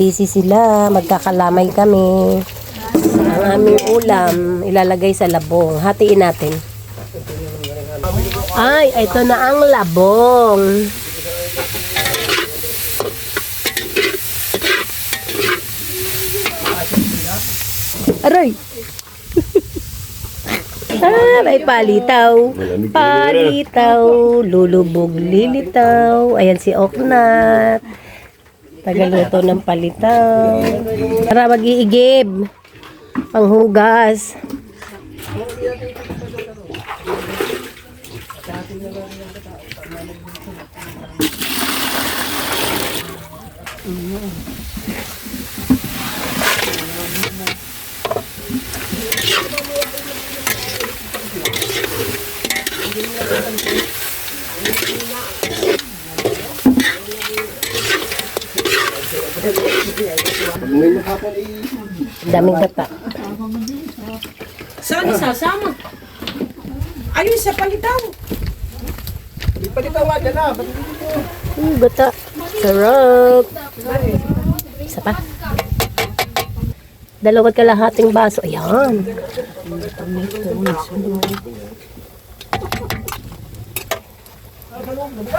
Busy sila, magkakalamay kami. Ang aming ulam, ilalagay sa labong. Hatiin natin. Ay, ito na ang labong. Aray! May palitaw. Palitaw, lulubog, lilitaw. Ayan si Oknat. Tagaluto ng palitaw. Para mag-iigib. Panghugas. Daming gata. Saan isasama? Ayun, sa palitaw. Palitaw nga dyan na. Gata. Sarap. Isa pa. Dalawat kalahating baso. Ayan.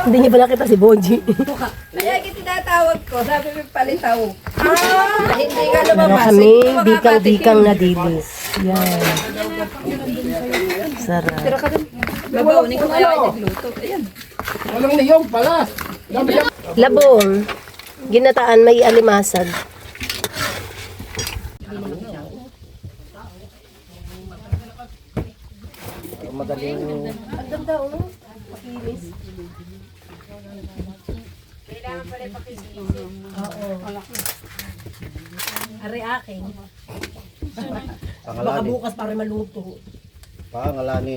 Hindi niya pala kita si Bonji. Kaya tinatawag ko, sabi mo palitaw. Hindi ka Meron lumabas. kami bikang-bikang na dilis. Yan. Sarap. Babaunin ko kaya ay nagluto. Ayan. Walang niyog pala. Labong. Ginataan may alimasag. Madaling Ang ganda oh. Makinis. Oo. Ari akin. Baka pangalani. bukas para maluto. Pangalani.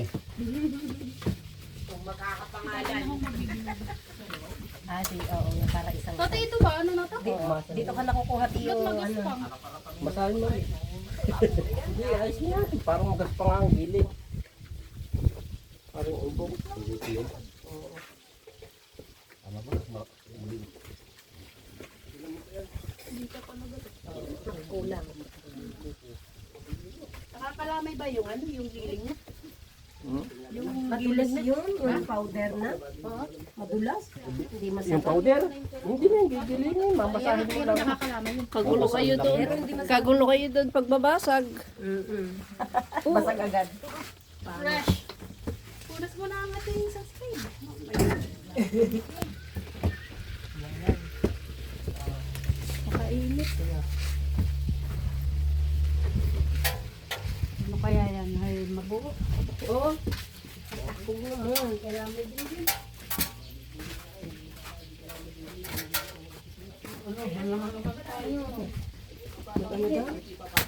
Oo, para isang. Tati, ito ba? Ano na to? Dito ka nakukuha tiyo. Ano? Masahin mo rin. Hindi, ayos niya. Parang magaspang ang gilid. Parang ubog. Kulang. Nakakalamay ba yung ano, yung giling niya? Madulas yun, yung powder na. Madulas. Hindi Yung masarap. powder, hindi na yung gigilingin. Mamasahin mo lang. Nakakalamay yun. Kagulo kayo doon. Kagulo kayo doon pagbabasag. Basag agad. Fresh. Punas mo na ang ating subscribe. Makainit. Ano kaya yan? Ay, mabuo. Oo. Kung naman, kailangan mo din. Ano daw?